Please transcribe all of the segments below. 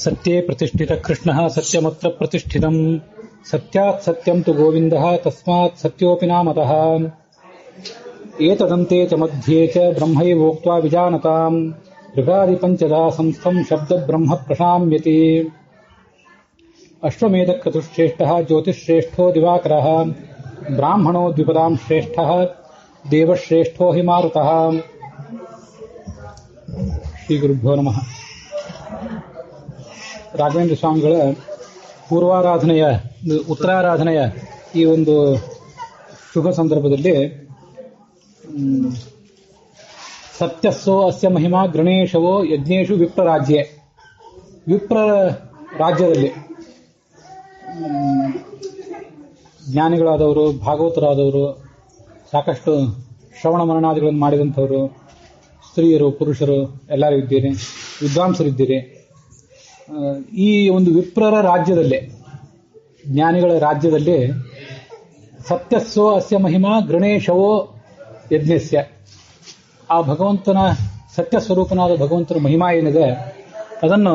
ಸತ್ಯೇ ಪ್ರತಿಷ್ಠಿತ ಕೃಷ್ಣಃ ಸತ್ಯಮತ್ರ ಪ್ರತಿಷ್ಠಿತಂ ಸತ್ಯಾತ್ ಸತ್ಯಂ ತು ಗೋವಿಂದಃ ತಸ್ಮಾತ್ ಸತ್ಯೋಪಿ ನಾಮತಃ ಏತದಂತೆ ಚ ಮಧ್ಯೆ ಚ ಬ್ರಹ್ಮೈವೋಕ್ತ್ವಾ ವಿಜಾನತಾಂ ಋಗಾದಿ ಪಂಚದಾ ಸಂಸ್ಥಂ ಶಬ್ದ ಬ್ರಹ್ಮ ಪ್ರಶಾಮ್ಯತಿ ಅಶ್ವಮೇಧ ಕ್ರತುಶ್ರೇಷ್ಠಃ ಜ್ಯೋತಿಶ್ರೇಷ್ಠೋ ದಿವಾಕರಃ ಬ್ರಾಹ್ಮಣೋ ದ್ವಿಪದಾಂ ಶ್ರೇಷ್ಠಃ ದೇವಶ್ರೇಷ್ಠೋ ಹಿ ಮಾರುತಃ. ಶ್ರೀ ಗುರುಭ್ಯೋ ನಮಃ. ರಾಘವೇಂದ್ರ ಸ್ವಾಮಿಗಳ ಪೂರ್ವಾರಾಧನೆಯ ಉತ್ತರಾರಾಧನೆಯ ಈ ಒಂದು ಶುಭ ಸಂದರ್ಭದಲ್ಲಿ ಸತ್ಯಸ್ಸೋ ಅಸ್ಯ ಮಹಿಮಾ ಗಣೇಶವೋ ಯಜ್ಞೇಶು ವಿಪ್ರರಾಜ್ಯೆ, ವಿಪ್ರ ರಾಜ್ಯದಲ್ಲಿ ಜ್ಞಾನಿಗಳಾದವರು, ಭಾಗವತರಾದವರು, ಸಾಕಷ್ಟು ಶ್ರವಣ ಮನನಾದಿಗಳನ್ನು ಮಾಡಿದಂಥವರು, ಸ್ತ್ರೀಯರು ಪುರುಷರು ಎಲ್ಲರೂ ಇದ್ದೀರಿ, ವಿದ್ವಾಂಸರಿದ್ದೀರಿ. ಈ ಒಂದು ವಿಪ್ರರ ರಾಜ್ಯದಲ್ಲಿ, ಜ್ಞಾನಿಗಳ ರಾಜ್ಯದಲ್ಲಿ ಸತ್ಯಸ್ಸೋ ಅಸ್ಯ ಮಹಿಮಾ ಗಣೇಶವೋ ಯಜ್ಞಸ್ಯ, ಆ ಭಗವಂತನ ಸತ್ಯ ಸ್ವರೂಪನಾದ ಭಗವಂತನ ಮಹಿಮಾ ಏನಿದೆ ಅದನ್ನು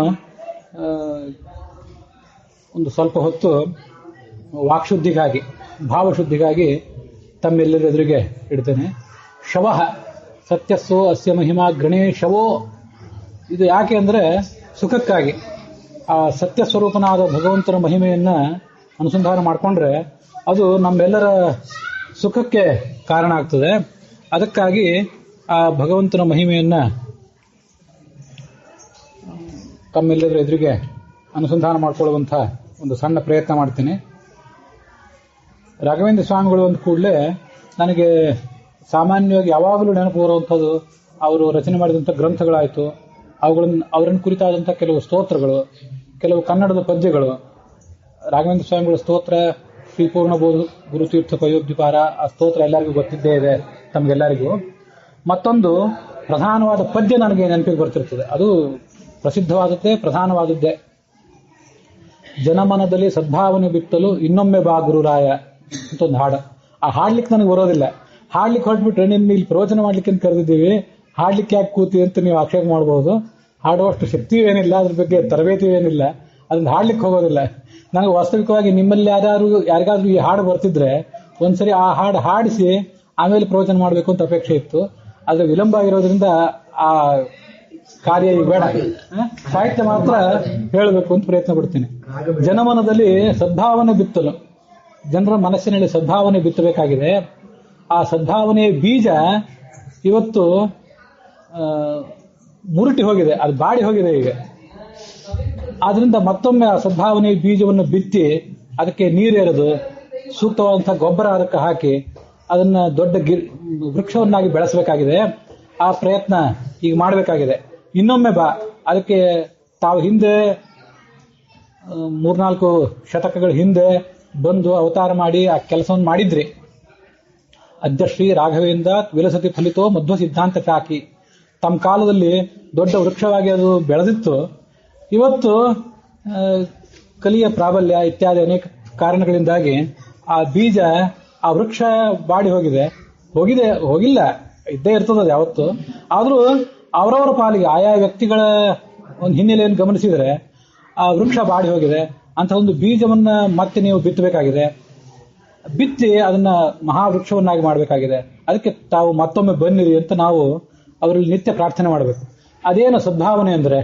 ಒಂದು ಸ್ವಲ್ಪ ಹೊತ್ತು ವಾಕ್ಶುದ್ಧಿಗಾಗಿ, ಭಾವಶುದ್ಧಿಗಾಗಿ ತಮ್ಮೆಲ್ಲರ ಎದುರಿಗೆ ಇಡ್ತೇನೆ. ಶವಃ ಸತ್ಯಸ್ಸೋ ಅಸ್ಯ ಮಹಿಮಾ ಗಣೇಶವೋ, ಇದು ಯಾಕೆ ಅಂದರೆ ಸುಖಕ್ಕಾಗಿ, ಆ ಸತ್ಯ ಸ್ವರೂಪನಾದ ಭಗವಂತನ ಮಹಿಮೆಯನ್ನು ಅನುಸಂಧಾನ ಮಾಡಿಕೊಂಡ್ರೆ ಅದು ನಮ್ಮೆಲ್ಲರ ಸುಖಕ್ಕೆ ಕಾರಣ ಆಗ್ತದೆ. ಅದಕ್ಕಾಗಿ ಆ ಭಗವಂತನ ಮಹಿಮೆಯನ್ನು ತಮ್ಮೆಲ್ಲರ ಎದುರಿಗೆ ಅನುಸಂಧಾನ ಮಾಡಿಕೊಳ್ಳುವಂಥ ಒಂದು ಸಣ್ಣ ಪ್ರಯತ್ನ ಮಾಡ್ತೀನಿ. ರಾಘವೇಂದ್ರ ಸ್ವಾಮಿಗಳು ಅಂದ ಕೂಡಲೇ ನನಗೆ ಸಾಮಾನ್ಯವಾಗಿ ಯಾವಾಗಲೂ ನೆನಪು ಬರುವಂಥದ್ದು ಅವರು ರಚನೆ ಮಾಡಿದಂಥ ಗ್ರಂಥಗಳಾಯಿತು, ಅವರನ್ನು ಕುರಿತಾದಂಥ ಕೆಲವು ಸ್ತೋತ್ರಗಳು, ಕೆಲವು ಕನ್ನಡದ ಪದ್ಯಗಳು. ರಾಘವೇಂದ್ರ ಸ್ವಾಮಿಗಳ ಸ್ತೋತ್ರ ಶ್ರೀಪೂರ್ಣ ಗುರುತೀರ್ಥ ಪಯೋದ್ವಿಪಾರ, ಆ ಸ್ತೋತ್ರ ಎಲ್ಲರಿಗೂ ಗೊತ್ತಿದ್ದೇ ಇದೆ ತಮಗೆಲ್ಲರಿಗೂ. ಮತ್ತೊಂದು ಪ್ರಧಾನವಾದ ಪದ್ಯ ನನಗೆ ನೆನಪಿಗೆ ಬರ್ತಿರ್ತದೆ, ಅದು ಪ್ರಸಿದ್ಧವಾದದ್ದೇ, ಪ್ರಧಾನವಾದದ್ದೇ. ಜನಮನದಲ್ಲಿ ಸದ್ಭಾವನೆ ಬಿತ್ತಲು ಇನ್ನೊಮ್ಮೆ ಬಾ ಗುರುರಾಯ ಅಂತ ಒಂದು ಹಾಡು. ಆ ಹಾಡ್ಲಿಕ್ಕೆ ನನಗೆ ಬರೋದಿಲ್ಲ. ಹಾಡ್ಲಿಕ್ಕೆ ಹೊರಟ್ಬಿಟ್ರೆ ನಿನ್ನ ಇಲ್ಲಿ ಪ್ರವಚನ ಮಾಡ್ಲಿಕ್ಕೆ ಅಂತ ಕರೆದಿದ್ದೀವಿ, ಹಾಡ್ಲಿಕ್ಕೆ ಯಾಕೆ ಕೂತಿ ಅಂತ ನೀವು ಆಕ್ಷೇಪ ಮಾಡಬಹುದು. ಹಾಡುವಷ್ಟು ಶಕ್ತಿಯೂ ಏನಿಲ್ಲ, ಅದ್ರ ಬಗ್ಗೆ ತರಬೇತಿಯೂ ಏನಿಲ್ಲ, ಅದನ್ನ ಹಾಡ್ಲಿಕ್ಕೆ ಹೋಗೋದಿಲ್ಲ. ನನಗೆ ವಾಸ್ತವಿಕವಾಗಿ ನಿಮ್ಮಲ್ಲಿ ಯಾರಿಗಾದ್ರೂ ಈ ಹಾಡು ಬರ್ತಿದ್ರೆ ಒಂದ್ಸರಿ ಆ ಹಾಡು ಹಾಡಿಸಿ ಆಮೇಲೆ ಪ್ರವಚನ ಮಾಡಬೇಕು ಅಂತ ಅಪೇಕ್ಷೆ ಇತ್ತು. ಆದ್ರೆ ವಿಳಂಬ ಆಗಿರೋದ್ರಿಂದ ಆ ಕಾರ್ಯ ಬೇಡ, ಸಾಹಿತ್ಯ ಮಾತ್ರ ಹೇಳಬೇಕು ಅಂತ ಪ್ರಯತ್ನ ಪಡ್ತೀನಿ. ಜನಮನದಲ್ಲಿ ಸದ್ಭಾವನೆ ಬಿತ್ತಲು, ಜನರ ಮನಸ್ಸಿನಲ್ಲಿ ಸದ್ಭಾವನೆ ಬಿತ್ತಬೇಕಾಗಿದೆ. ಆ ಸದ್ಭಾವನೆಯ ಬೀಜ ಇವತ್ತು ಮುರುಟಿ ಹೋಗಿದೆ, ಅದು ಬಾಡಿ ಹೋಗಿದೆ ಈಗ. ಆದ್ರಿಂದ ಮತ್ತೊಮ್ಮೆ ಆ ಸದ್ಭಾವನೆಯ ಬೀಜವನ್ನು ಬಿತ್ತಿ ಅದಕ್ಕೆ ನೀರೇರೋದು, ಸೂಕ್ತವಾದಂತಹ ಗೊಬ್ಬರ ಅದಕ್ಕೆ ಹಾಕಿ ಅದನ್ನ ದೊಡ್ಡ ವೃಕ್ಷವನ್ನಾಗಿ ಬೆಳೆಸಬೇಕಾಗಿದೆ. ಆ ಪ್ರಯತ್ನ ಈಗ ಮಾಡಬೇಕಾಗಿದೆ. ಇನ್ನೊಮ್ಮೆ ಬಾ, ಅದಕ್ಕೆ ತಾವು ಹಿಂದೆ 3-4 ಶತಕಗಳ ಹಿಂದೆ ಬಂದು ಅವತಾರ ಮಾಡಿ ಆ ಕೆಲಸವನ್ನು ಮಾಡಿದ್ರಿ. ಅದ್ಯ ಶ್ರೀ ರಾಘವೇಂದ್ರ ವಿಲಸತಿ ಫಲಿತೋ ಮಧ್ವ ಸಿದ್ಧಾಂತ ಚಾಕಿ, ತಮ್ಮ ಕಾಲದಲ್ಲಿ ದೊಡ್ಡ ವೃಕ್ಷವಾಗಿ ಅದು ಬೆಳೆದಿತ್ತು. ಇವತ್ತು ಕಲಿಯ ಪ್ರಾಬಲ್ಯ ಇತ್ಯಾದಿ ಅನೇಕ ಕಾರಣಗಳಿಂದಾಗಿ ಆ ಬೀಜ, ಆ ವೃಕ್ಷ ಬಾಡಿ ಹೋಗಿಲ್ಲ, ಇದ್ದೇ ಇರ್ತದೆ ಯಾವತ್ತು. ಆದರೂ ಅವರವರ ಪಾಲಿಗೆ ಆಯಾ ವ್ಯಕ್ತಿಗಳ ಒಂದು ಹಿನ್ನೆಲೆಯನ್ನು ಗಮನಿಸಿದರೆ ಆ ವೃಕ್ಷ ಬಾಡಿ ಹೋಗಿದೆ. ಅಂತ ಒಂದು ಬೀಜವನ್ನ ಮತ್ತೆ ನೀವು ಬಿತ್ತಬೇಕಾಗಿದೆ, ಬಿತ್ತಿ ಅದನ್ನ ಮಹಾವೃಕ್ಷವನ್ನಾಗಿ ಮಾಡಬೇಕಾಗಿದೆ. ಅದಕ್ಕೆ ತಾವು ಮತ್ತೊಮ್ಮೆ ಬನ್ನಿರಿ ಅಂತ ನಾವು ಅವರಲ್ಲಿ ನಿತ್ಯ ಪ್ರಾರ್ಥನೆ ಮಾಡಬೇಕು. ಅದೇನು ಸದ್ಭಾವನೆ ಅಂದ್ರೆ?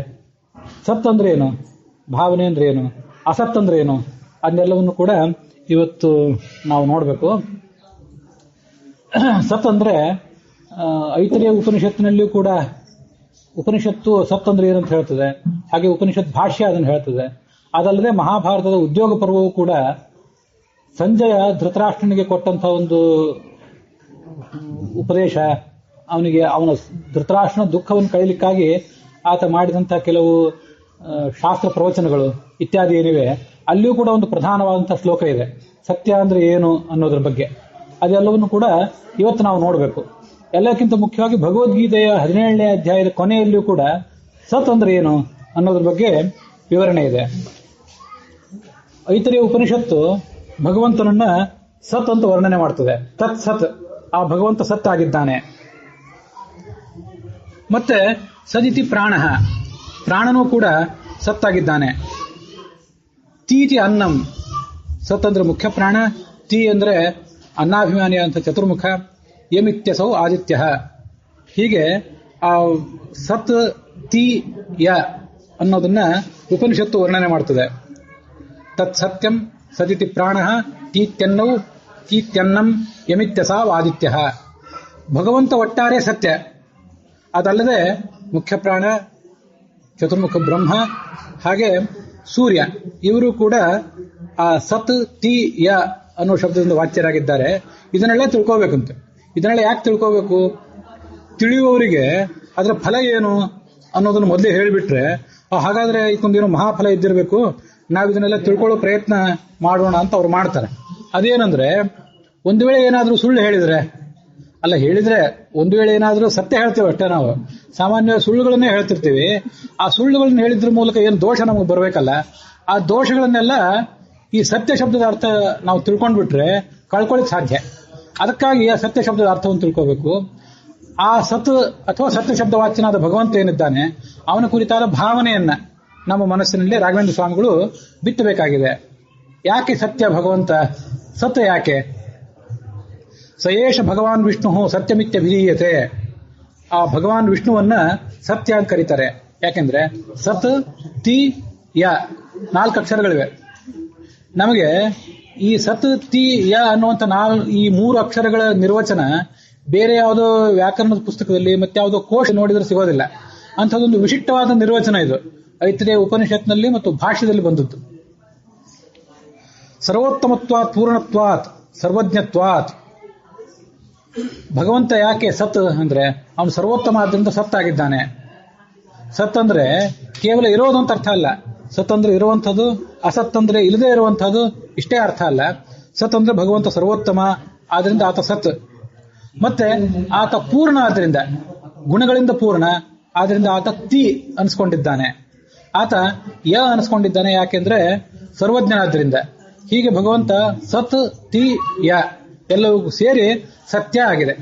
ಸತ್ ಅಂದ್ರೆ ಏನು, ಭಾವನೆ ಅಂದ್ರೆ ಏನು, ಅಸತ್ ಅಂದ್ರೆ ಏನು, ಅದನ್ನೆಲ್ಲವನ್ನು ಕೂಡ ಇವತ್ತು ನಾವು ನೋಡಬೇಕು. ಸತ್ ಅಂದ್ರೆ ಐತರೇಯ ಉಪನಿಷತ್ತಿನಲ್ಲಿಯೂ ಕೂಡ ಉಪನಿಷತ್ತು ಸತ್ ಅಂದ್ರೆ ಏನಂತ ಹೇಳ್ತದೆ, ಹಾಗೆ ಉಪನಿಷತ್ ಭಾಷ್ಯ ಅದನ್ನು ಹೇಳ್ತದೆ. ಅದಲ್ಲದೆ ಮಹಾಭಾರತದ ಉದ್ಯೋಗ ಪರ್ವವು ಕೂಡ ಸಂಜಯ ಧೃತರಾಷ್ಟ್ರನಿಗೆ ಕೊಟ್ಟಂತಹ ಒಂದು ಉಪದೇಶ, ಅವನ ಧೃತರಾಷ್ಟ್ರನ ದುಃಖವನ್ನು ಕಳೀಲಿಕ್ಕಾಗಿ ಆತ ಮಾಡಿದಂತಹ ಕೆಲವು ಶಾಸ್ತ್ರ ಪ್ರವಚನಗಳು ಇತ್ಯಾದಿ ಏನಿವೆ, ಅಲ್ಲಿಯೂ ಕೂಡ ಒಂದು ಪ್ರಧಾನವಾದಂತಹ ಶ್ಲೋಕ ಇದೆ, ಸತ್ಯ ಅಂದ್ರೆ ಏನು ಅನ್ನೋದ್ರ ಬಗ್ಗೆ. ಅದೆಲ್ಲವನ್ನು ಕೂಡ ಇವತ್ತು ನಾವು ನೋಡಬೇಕು. ಎಲ್ಲಕ್ಕಿಂತ ಮುಖ್ಯವಾಗಿ ಭಗವದ್ಗೀತೆಯ 17ನೇ ಅಧ್ಯಾಯದ ಕೊನೆಯಲ್ಲಿಯೂ ಕೂಡ ಸತ್ ಅಂದ್ರೆ ಏನು ಅನ್ನೋದ್ರ ಬಗ್ಗೆ ವಿವರಣೆ ಇದೆ. ಐತರೇಯ ಉಪನಿಷತ್ತು ಭಗವಂತನನ್ನ ಸತ್ ಅಂತ ವರ್ಣನೆ ಮಾಡ್ತದೆ. ತತ್ ಸತ್, ಆ ಭಗವಂತ ಸತ್ ಆಗಿದ್ದಾನೆ. ಮತ್ತೆ ಸದಿತಿ ಪ್ರಾಣ, ಪ್ರಾಣನೂ ಕೂಡ ಸತ್ತಾಗಿದ್ದಾನೆ. ತೀತಿ ಅನ್ನಂ, ಸತ್ ಅಂದ್ರೆ ಮುಖ್ಯ ಪ್ರಾಣ, ತೀ ಅಂದ್ರೆ ಅನ್ನಾಭಿಮಾನಿ ಅಂತ ಚತುರ್ಮುಖ, ಯಮಿತ್ಯಸೌ ಆದಿತ್ಯ. ಹೀಗೆ ಆ ಸತ್ ತೀ ಯ ಅನ್ನೋದನ್ನ ಉಪನಿಷತ್ತು ವರ್ಣನೆ ಮಾಡ್ತದೆ. ತತ್ ಸತ್ಯಂ ಸದಿತಿ ಪ್ರಾಣ ತೀತ್ಯನ್ನೌ ತೀತ್ಯನ್ನಂ ಯಮಿತ್ಯಸಾವ್ ಆದಿತ್ಯ. ಭಗವಂತ ಒಟ್ಟಾರೆ ಸತ್ಯ, ಅದಲ್ಲದೆ ಮುಖ್ಯ ಪ್ರಾಣ, ಚತುರ್ಮುಖ ಬ್ರಹ್ಮ, ಹಾಗೆ ಸೂರ್ಯ, ಇವರು ಕೂಡ ಆ ಸತ್ ತಿ ಯ ಅನ್ನೋ ಶಬ್ದದಿಂದ ವಾಚ್ಯರಾಗಿದ್ದಾರೆ. ಇದನ್ನೆಲ್ಲ ತಿಳ್ಕೋಬೇಕಂತೆ. ಇದನ್ನೆಲ್ಲ ಯಾಕೆ ತಿಳ್ಕೋಬೇಕು? ತಿಳಿಯುವವರಿಗೆ ಅದರ ಫಲ ಏನು ಅನ್ನೋದನ್ನು ಮೊದಲೇ ಹೇಳಿಬಿಟ್ರೆ, ಹಾಗಾದ್ರೆ ಇದೊಂದೇನೋ ಮಹಾಫಲ ಇದ್ದಿರಬೇಕು, ನಾವು ಇದನ್ನೆಲ್ಲ ತಿಳ್ಕೊಳ್ಳೋ ಪ್ರಯತ್ನ ಮಾಡೋಣ ಅಂತ ಅವ್ರು ಮಾಡ್ತಾರೆ. ಅದೇನಂದ್ರೆ, ಒಂದು ವೇಳೆ ಏನಾದ್ರೂ ಸುಳ್ಳು ಹೇಳಿದ್ರೆ, ಅಲ್ಲ ಹೇಳಿದ್ರೆ ಒಂದು ವೇಳೆ ಏನಾದ್ರೂ ಸತ್ಯ ಹೇಳ್ತೇವೆ ಅಷ್ಟೇ. ನಾವು ಸಾಮಾನ್ಯ ಸುಳ್ಳುಗಳನ್ನೇ ಹೇಳ್ತಿರ್ತೀವಿ. ಆ ಸುಳ್ಳುಗಳನ್ನ ಹೇಳಿದ್ರ ಮೂಲಕ ಏನು ದೋಷ ನಮಗೆ ಬರಬೇಕಲ್ಲ, ಆ ದೋಷಗಳನ್ನೆಲ್ಲ ಈ ಸತ್ಯ ಶಬ್ದದ ಅರ್ಥ ನಾವು ತಿಳ್ಕೊಂಡ್ಬಿಟ್ರೆ ಕಳ್ಕೊಳ್ಳಿಕ್ ಸಾಧ್ಯ. ಅದಕ್ಕಾಗಿ ಆ ಸತ್ಯ ಶಬ್ದದ ಅರ್ಥವನ್ನು ತಿಳ್ಕೋಬೇಕು. ಆ ಸತ್ ಅಥವಾ ಸತ್ಯ ಶಬ್ದ ವಾಚ್ಯನಾದ ಭಗವಂತ ಏನಿದ್ದಾನೆ, ಅವನ ಕುರಿತಾದ ಭಾವನೆಯನ್ನ ನಮ್ಮ ಮನಸ್ಸಿನಲ್ಲಿ ರಾಘವೇಂದ್ರ ಸ್ವಾಮಿಗಳು ಬಿತ್ತಬೇಕಾಗಿದೆ. ಯಾಕೆ ಸತ್ಯ ಭಗವಂತ? ಸತ್ಯ ಯಾಕೆ? ಸಯೇಷ ಭಗವಾನ್ ವಿಷ್ಣು ಸತ್ಯಮಿತ್ಯ ವಿಧೀಯತೆ. ಆ ಭಗವಾನ್ ವಿಷ್ಣುವನ್ನ ಸತ್ಯ ಅಂತ ಕರೀತಾರೆ. ಯಾಕೆಂದ್ರೆ ಸತ್ ತಿ ಯ 4 ಅಕ್ಷರಗಳಿವೆ. ನಮಗೆ ಈ ಸತ್ ತಿ ಯ ಅನ್ನುವಂಥ ಈ 3 ಅಕ್ಷರಗಳ ನಿರ್ವಚನ ಬೇರೆ ಯಾವುದೋ ವ್ಯಾಕರಣದ ಪುಸ್ತಕದಲ್ಲಿ ಮತ್ತೆ ಯಾವುದೋ ಕೋಶ ನೋಡಿದ್ರೆ ಸಿಗೋದಿಲ್ಲ. ಅಂಥದ್ದೊಂದು ವಿಶಿಷ್ಟವಾದ ನಿರ್ವಚನ ಇದು. ಐತರೇಯ ಉಪನಿಷತ್ನಲ್ಲಿ ಮತ್ತು ಭಾಷ್ಯದಲ್ಲಿ ಬಂದದ್ದು. ಸರ್ವೋತ್ತಮತ್ವಾತ್ ಪೂರ್ಣತ್ವಾತ್ ಸರ್ವಜ್ಞತ್ವಾತ್. ಭಗವಂತ ಯಾಕೆ ಸತ್ ಅಂದ್ರೆ, ಅವನು ಸರ್ವೋತ್ತಮ ಆದ್ರಿಂದ ಸತ್ತಾಗಿದ್ದಾನೆ. ಸತ್ ಅಂದ್ರೆ ಕೇವಲ ಇರೋದು ಅಂತ ಅರ್ಥ ಅಲ್ಲ. ಸತ್ ಅಂದ್ರೆ ಇರುವಂಥದ್ದು, ಅಸತ್ ಅಂದ್ರೆ ಇಲ್ಲದೆ ಇರುವಂತಹದ್ದು, ಇಷ್ಟೇ ಅರ್ಥ ಅಲ್ಲ. ಸತ್ ಅಂದ್ರೆ ಭಗವಂತ ಸರ್ವೋತ್ತಮ ಆದ್ರಿಂದ ಆತ ಸತ್. ಮತ್ತೆ ಆತ ಪೂರ್ಣ ಆದ್ರಿಂದ, ಗುಣಗಳಿಂದ ಪೂರ್ಣ ಆದ್ರಿಂದ ಆತ ತಿ ಅನ್ಸ್ಕೊಂಡಿದ್ದಾನೆ. ಆತ ಯ ಅನ್ಸ್ಕೊಂಡಿದ್ದಾನೆ. ಯಾಕೆಂದ್ರೆ ಸರ್ವಜ್ಞನಾದ್ರಿಂದ. ಹೀಗೆ ಭಗವಂತ ಸತ್ ತಿ ಯ ಎಲ್ಲವೂ ಸೇರಿ ಸತ್ಯ ಆಗಿದೆ.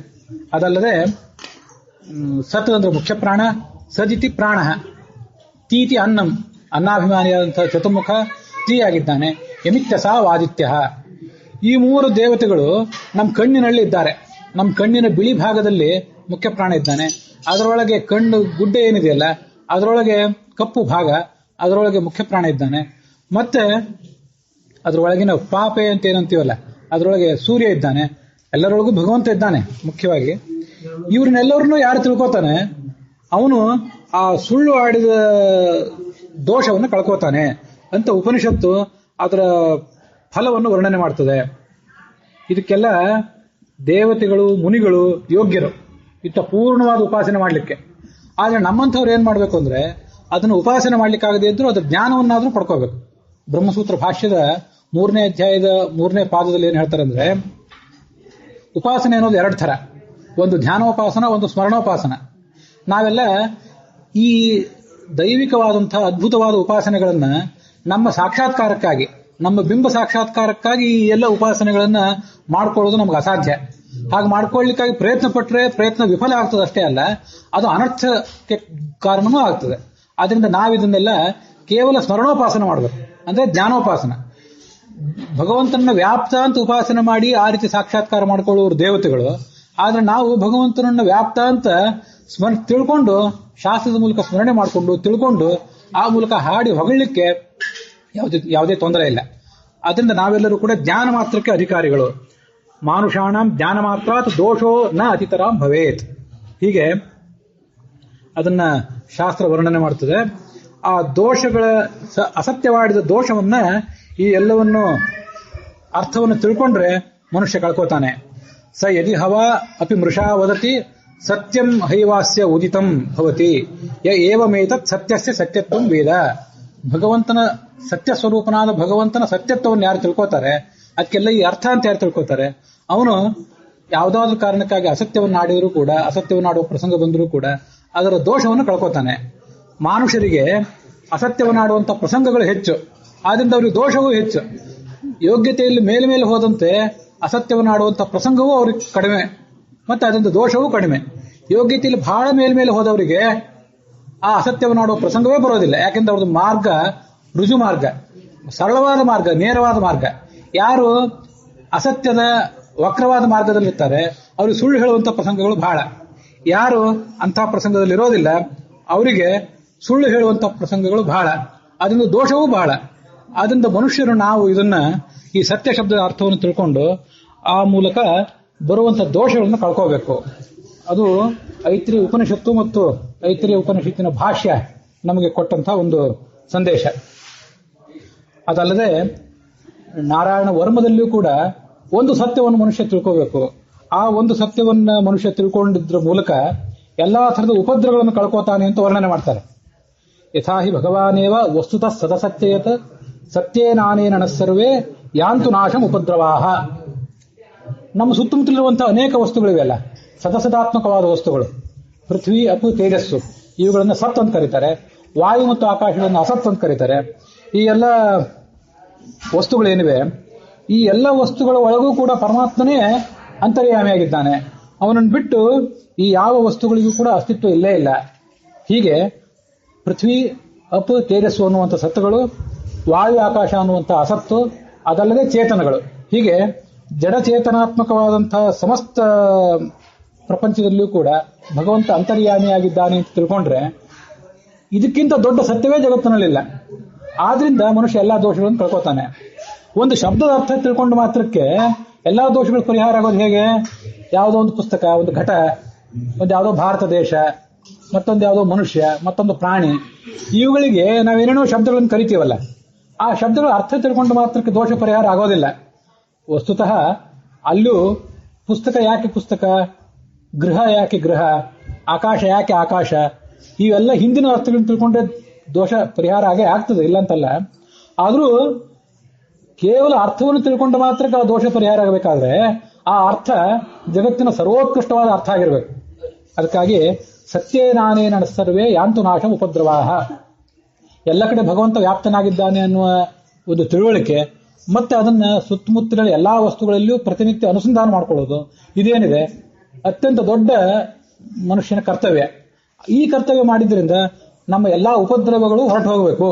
ಅದಲ್ಲದೆ ಸತ್ ಅಂದ್ರೆ ಮುಖ್ಯ ಪ್ರಾಣ, ಸದಿತಿ ಪ್ರಾಣ, ತೀತಿ ಅನ್ನಂ ಅನ್ನಾಭಿಮಾನಿಯಾದಂತಹ ಚತುರ್ಮುಖ ತೀ ಆಗಿದ್ದಾನೆ. ಯಮಿತ್ಯಸಾ ಆದಿತ್ಯ. ಈ 3 ದೇವತೆಗಳು ನಮ್ಮ ಕಣ್ಣಿನಲ್ಲಿ ಇದ್ದಾರೆ. ನಮ್ಮ ಕಣ್ಣಿನ ಬಿಳಿ ಭಾಗದಲ್ಲಿ ಮುಖ್ಯ ಪ್ರಾಣ ಇದ್ದಾನೆ. ಅದರೊಳಗೆ ಕಣ್ಣು ಗುಡ್ಡೆ ಏನಿದೆಯಲ್ಲ, ಅದರೊಳಗೆ ಕಪ್ಪು ಭಾಗ, ಅದರೊಳಗೆ ಮುಖ್ಯ ಪ್ರಾಣ ಇದ್ದಾನೆ. ಮತ್ತೆ ಅದರೊಳಗಿನ ಪಾಪೆ ಅಂತ ಏನಂತೀವಲ್ಲ, ಅದರೊಳಗೆ ಸೂರ್ಯ ಇದ್ದಾನೆ. ಎಲ್ಲರೊಳಗೂ ಭಗವಂತ ಇದ್ದಾನೆ. ಮುಖ್ಯವಾಗಿ ಇವ್ರನ್ನೆಲ್ಲರನ್ನೂ ಯಾರು ತಿಳ್ಕೊತಾನೆ, ಅವನು ಆ ಸುಳ್ಳು ಆಡಿದ ದೋಷವನ್ನು ಕಳ್ಕೋತಾನೆ ಅಂತ ಉಪನಿಷತ್ತು ಅದರ ಫಲವನ್ನು ವರ್ಣನೆ ಮಾಡ್ತದೆ. ಇದಕ್ಕೆಲ್ಲ ದೇವತೆಗಳು ಮುನಿಗಳು ಯೋಗ್ಯರು ಇತ್ತ ಪೂರ್ಣವಾದ ಉಪಾಸನೆ ಮಾಡಲಿಕ್ಕೆ. ಆದ್ರೆ ನಮ್ಮಂಥವ್ರು ಏನ್ ಮಾಡ್ಬೇಕು ಅಂದ್ರೆ, ಅದನ್ನು ಉಪಾಸನೆ ಮಾಡ್ಲಿಕ್ಕಾಗದೇ ಇದ್ರೂ ಅದರ ಜ್ಞಾನವನ್ನಾದ್ರೂ ಪಡ್ಕೋಬೇಕು. ಬ್ರಹ್ಮಸೂತ್ರ ಭಾಷ್ಯದ 3ನೇ ಅಧ್ಯಾಯದ 3ನೇ ಪಾದದಲ್ಲಿ ಏನ್ ಹೇಳ್ತಾರೆ ಅಂದ್ರೆ, ಉಪಾಸನೆ ಅನ್ನೋದು 2 ಥರ. ಒಂದು ಧ್ಯಾನೋಪಾಸನ, ಒಂದು ಸ್ಮರಣೋಪಾಸನ. ನಾವೆಲ್ಲ ಈ ದೈವಿಕವಾದಂತಹ ಅದ್ಭುತವಾದ ಉಪಾಸನೆಗಳನ್ನ ನಮ್ಮ ಸಾಕ್ಷಾತ್ಕಾರಕ್ಕಾಗಿ, ನಮ್ಮ ಬಿಂಬ ಸಾಕ್ಷಾತ್ಕಾರಕ್ಕಾಗಿ ಈ ಎಲ್ಲ ಉಪಾಸನೆಗಳನ್ನ ಮಾಡ್ಕೊಳ್ಳೋದು ನಮ್ಗೆ ಅಸಾಧ್ಯ. ಹಾಗೆ ಮಾಡ್ಕೊಳ್ಳಿಕ್ಕಾಗಿ ಪ್ರಯತ್ನ ಪಟ್ಟರೆ ಪ್ರಯತ್ನ ವಿಫಲ ಆಗ್ತದೆ ಅಷ್ಟೇ ಅಲ್ಲ, ಅದು ಅನರ್ಥಕ್ಕೆ ಕಾರಣನೂ ಆಗ್ತದೆ. ಆದ್ರಿಂದ ನಾವಿದನ್ನೆಲ್ಲ ಕೇವಲ ಸ್ಮರಣೋಪಾಸನ ಮಾಡಬೇಕು, ಅಂದ್ರೆ ಜ್ಞಾನೋಪಾಸನ. ಭಗವಂತನ ವ್ಯಾಪ್ತ ಅಂತ ಉಪಾಸನೆ ಮಾಡಿ ಆ ರೀತಿ ಸಾಕ್ಷಾತ್ಕಾರ ಮಾಡ್ಕೊಳ್ಳುವರು ದೇವತೆಗಳು. ಆದ್ರೆ ನಾವು ಭಗವಂತನನ್ನ ವ್ಯಾಪ್ತ ಅಂತ ತಿಳ್ಕೊಂಡು, ಶಾಸ್ತ್ರದ ಮೂಲಕ ಸ್ಮರಣೆ ಮಾಡಿಕೊಂಡು ತಿಳ್ಕೊಂಡು ಆ ಮೂಲಕ ಹಾಡಿ ಹೊಗಳಲಿಕ್ಕೆ ಯಾವುದೇ ತೊಂದರೆ ಇಲ್ಲ. ಅದರಿಂದ ನಾವೆಲ್ಲರೂ ಕೂಡ ಜ್ಞಾನ ಮಾತ್ರಕ್ಕೆ ಅಧಿಕಾರಿಗಳು. ಮಾನುಷಾಣಂ ಜ್ಞಾನ ಮಾತ್ರಾತ್ ದೋಷೋ ನ ಅತಿತರಾಂ ಭವೇತ್. ಹೀಗೆ ಅದನ್ನ ಶಾಸ್ತ್ರ ವರ್ಣನೆ ಮಾಡ್ತದೆ. ಆ ದೋಷಗಳ ಅಸತ್ಯವಾಡಿದ ದೋಷವನ್ನ, ಈ ಎಲ್ಲವನ್ನು ಅರ್ಥವನ್ನು ತಿಳ್ಕೊಂಡ್ರೆ ಮನುಷ್ಯ ಕಳ್ಕೋತಾನೆ. ಸ ಯದಿ ಹವಾ ಅಪಿ ಮೃಷಾ ವದತಿ ಸತ್ಯಂ ಹೈವಾಸ್ಯ ಉದಿತಂ ಭವತಿ ಯ ಏವಮೇತತ್ ಸತ್ಯಸ್ಯ ಸತ್ಯತ್ವಂ ವೇದ. ಭಗವಂತನ ಸತ್ಯ ಸ್ವರೂಪನಾದ ಭಗವಂತನ ಸತ್ಯತ್ವವನ್ನು ಯಾರು ತಿಳ್ಕೋತಾರೆ, ಅದಕ್ಕೆಲ್ಲ ಈ ಅರ್ಥ ಅಂತ ಯಾರು ತಿಳ್ಕೋತಾರೆ, ಅವನು ಯಾವುದಾದ್ರೂ ಕಾರಣಕ್ಕಾಗಿ ಅಸತ್ಯವನ್ನು ಆಡಿದರೂ ಕೂಡ, ಅಸತ್ಯವನ್ನು ಆಡುವ ಪ್ರಸಂಗ ಬಂದರೂ ಕೂಡ ಅದರ ದೋಷವನ್ನು ಕಳ್ಕೋತಾನೆ. ಮಾನುಷರಿಗೆ ಅಸತ್ಯವನ್ನು ಆಡುವಂತಹ ಪ್ರಸಂಗಗಳು ಹೆಚ್ಚು, ಆದ್ರಿಂದ ಅವರಿಗೆ ದೋಷವೂ ಹೆಚ್ಚು. ಯೋಗ್ಯತೆಯಲ್ಲಿ ಮೇಲೆ ಮೇಲೆ ಹೋದಂತೆ ಅಸತ್ಯವನ್ನು ಆಡುವಂತಹ ಪ್ರಸಂಗವೂ ಅವ್ರಿಗೆ ಕಡಿಮೆ, ಮತ್ತೆ ಅದರಿಂದ ದೋಷವೂ ಕಡಿಮೆ. ಯೋಗ್ಯತೆಯಲ್ಲಿ ಬಹಳ ಮೇಲ್ಮೇಲೆ ಹೋದವರಿಗೆ ಆ ಅಸತ್ಯವನ್ನು ನೋಡುವ ಪ್ರಸಂಗವೇ ಬರೋದಿಲ್ಲ. ಯಾಕೆಂದ್ರೆ ಅವ್ರದ್ದು ಮಾರ್ಗ ರುಜು ಮಾರ್ಗ, ಸರಳವಾದ ಮಾರ್ಗ, ನೇರವಾದ ಮಾರ್ಗ. ಯಾರು ಅಸತ್ಯದ ವಕ್ರವಾದ ಮಾರ್ಗದಲ್ಲಿರ್ತಾರೆ ಅವ್ರಿಗೆ ಸುಳ್ಳು ಹೇಳುವಂತ ಪ್ರಸಂಗಗಳು ಬಹಳ. ಯಾರು ಅಂತಹ ಪ್ರಸಂಗದಲ್ಲಿ ಇರೋದಿಲ್ಲ ಅವರಿಗೆ ಸುಳ್ಳು ಹೇಳುವಂತ ಪ್ರಸಂಗಗಳು ಬಹಳ. ಅದರಿಂದ ದೋಷವೂ ಬಹಳ. ಅದರಿಂದ ಮನುಷ್ಯರು ನಾವು ಇದನ್ನ ಈ ಸತ್ಯ ಶಬ್ದದ ಅರ್ಥವನ್ನು ತಿಳ್ಕೊಂಡು ಆ ಮೂಲಕ ಬರುವಂತ ದೋಷಗಳನ್ನು ಕಳ್ಕೋಬೇಕು. ಅದು ಐತ್ರೇಯ ಉಪನಿಷತ್ತು ಮತ್ತು ಐತ್ರೇಯ ಉಪನಿಷತ್ತಿನ ಭಾಷ್ಯ ನಮಗೆ ಕೊಟ್ಟಂತಹ ಒಂದು ಸಂದೇಶ. ಅದಲ್ಲದೆ ನಾರಾಯಣ ವರ್ಮದಲ್ಲಿಯೂ ಕೂಡ ಒಂದು ಸತ್ಯವನ್ನು ಮನುಷ್ಯ ತಿಳ್ಕೋಬೇಕು. ಆ ಒಂದು ಸತ್ಯವನ್ನ ಮನುಷ್ಯ ತಿಳ್ಕೊಂಡಿದ್ರ ಮೂಲಕ ಎಲ್ಲಾ ತರದ ಉಪದ್ರವಗಳನ್ನು ಕಳ್ಕೋತಾನೆ ಅಂತ ವರ್ಣನೆ ಮಾಡ್ತಾರೆ. ಯಥಾಹಿ ಭಗವಾನೇವ ವಸ್ತುತಃ ಸದಸತ್ಯಯತ್ ಸತ್ಯೇನಾನೇನ ಸರ್ವೇ ಯಾಂತು ನಾಶಂ ಉಪದ್ರವಾಹ. ನಮ್ಮ ಸುತ್ತಮುತ್ತಲಿರುವಂತಹ ಅನೇಕ ವಸ್ತುಗಳಿವೆಯಲ್ಲ, ಸದಸದಾತ್ಮಕವಾದ ವಸ್ತುಗಳು, ಪೃಥ್ವಿ, ಅಪು, ತೇಜಸ್ಸು, ಇವುಗಳನ್ನು ಸತ್ ಅಂತ ಕರೀತಾರೆ. ವಾಯು ಮತ್ತು ಆಕಾಶಗಳನ್ನು ಅಸತ್ ಅಂತ ಕರೀತಾರೆ. ಈ ಎಲ್ಲ ವಸ್ತುಗಳೇನಿವೆ, ಈ ಎಲ್ಲ ವಸ್ತುಗಳ ಒಳಗೂ ಕೂಡ ಪರಮಾತ್ಮನೇ ಅಂತರ್ಯಾಮಿಯಾಗಿದ್ದಾನೆ. ಅವನನ್ನು ಬಿಟ್ಟು ಈ ಯಾವ ವಸ್ತುಗಳಿಗೂ ಕೂಡ ಅಸ್ತಿತ್ವ ಇಲ್ಲೇ ಇಲ್ಲ. ಹೀಗೆ ಪೃಥ್ವಿ, ಅಪ್, ತೇಜಸ್ಸು ಅನ್ನುವಂಥ ಸತ್ತುಗಳು, ವಾಯು, ಆಕಾಶ ಅನ್ನುವಂಥ ಅಸತ್ತು, ಅದಲ್ಲದೆ ಚೇತನಗಳು, ಹೀಗೆ ಜಡಚೇತನಾತ್ಮಕವಾದಂತಹ ಸಮಸ್ತ ಪ್ರಪಂಚದಲ್ಲಿಯೂ ಕೂಡ ಭಗವಂತ ಅಂತರ್ಯಾಮಿಯಾಗಿದ್ದಾನೆ ಅಂತ ತಿಳ್ಕೊಂಡ್ರೆ ಇದಕ್ಕಿಂತ ದೊಡ್ಡ ಸತ್ಯವೇ ಜಗತ್ತಿನಲ್ಲಿಲ್ಲ. ಆದ್ರಿಂದ ಮನುಷ್ಯ ಎಲ್ಲಾ ದೋಷಗಳನ್ನು ಕಳ್ಕೊತಾನೆ. ಒಂದು ಶಬ್ದದ ಅರ್ಥ ತಿಳ್ಕೊಂಡು ಮಾತ್ರಕ್ಕೆ ಎಲ್ಲಾ ದೋಷಗಳು ಪರಿಹಾರ ಆಗೋದು ಹೇಗೆ? ಯಾವುದೋ ಒಂದು ಪುಸ್ತಕ, ಒಂದು ಘಟ, ಒಂದು ಯಾವುದೋ ಭಾರತ ದೇಶ, ಮತ್ತೊಂದು ಯಾವುದೋ ಮನುಷ್ಯ, ಮತ್ತೊಂದು ಪ್ರಾಣಿ, ಇವುಗಳಿಗೆ ನಾವೇನೇನೋ ಶಬ್ದಗಳನ್ನು ಕರಿತೀವಲ್ಲ, ಆ ಶಬ್ದಗಳ ಅರ್ಥ ತಿಳ್ಕೊಂಡು ಮಾತ್ರಕ್ಕೆ ದೋಷ ಪರಿಹಾರ ಆಗೋದಿಲ್ಲ. ವಸ್ತುತಃ ಅಲ್ಲೂ ಪುಸ್ತಕ ಯಾಕೆ ಪುಸ್ತಕ, ಗೃಹ ಯಾಕೆ ಗೃಹ, ಆಕಾಶ ಯಾಕೆ ಆಕಾಶ, ಇವೆಲ್ಲ ಹಿಂದಿನ ಅರ್ಥಗಳನ್ನು ತಿಳ್ಕೊಂಡ್ರೆ ದೋಷ ಪರಿಹಾರ ಆಗೇ ಆಗ್ತದೆ, ಇಲ್ಲ ಅಂತಲ್ಲ. ಆದರೂ ಕೇವಲ ಅರ್ಥವನ್ನು ತಿಳ್ಕೊಂಡು ಮಾತ್ರಕ್ಕೆ ಆ ದೋಷ ಪರಿಹಾರ ಆಗಬೇಕಾದ್ರೆ ಆ ಅರ್ಥ ಜಗತ್ತಿನ ಸರ್ವೋತ್ಕೃಷ್ಟವಾದ ಅರ್ಥ ಆಗಿರ್ಬೇಕು. ಅದಕ್ಕಾಗಿ ಸತ್ಯೇನಾನೇನ ಸರ್ವೇ ಯಾಂತು ನಾಶಂ ಉಪದ್ರವಾಹ. ಎಲ್ಲ ಕಡೆ ಭಗವಂತ ವ್ಯಾಪ್ತನಾಗಿದ್ದಾನೆ ಅನ್ನುವ ಒಂದು ತಿಳುವಳಿಕೆ, ಮತ್ತೆ ಅದನ್ನ ಸುತ್ತಮುತ್ತಲಿನ ಎಲ್ಲಾ ವಸ್ತುಗಳಲ್ಲಿಯೂ ಪ್ರತಿನಿತ್ಯ ಅನುಸಂಧಾನ ಮಾಡಿಕೊಳ್ಳೋದು, ಇದೇನಿದೆ ಅತ್ಯಂತ ದೊಡ್ಡ ಮನುಷ್ಯನ ಕರ್ತವ್ಯ. ಈ ಕರ್ತವ್ಯ ಮಾಡಿದ್ರಿಂದ ನಮ್ಮ ಎಲ್ಲಾ ಉಪದ್ರವಗಳು ಹೊರಟು ಹೋಗಬೇಕು,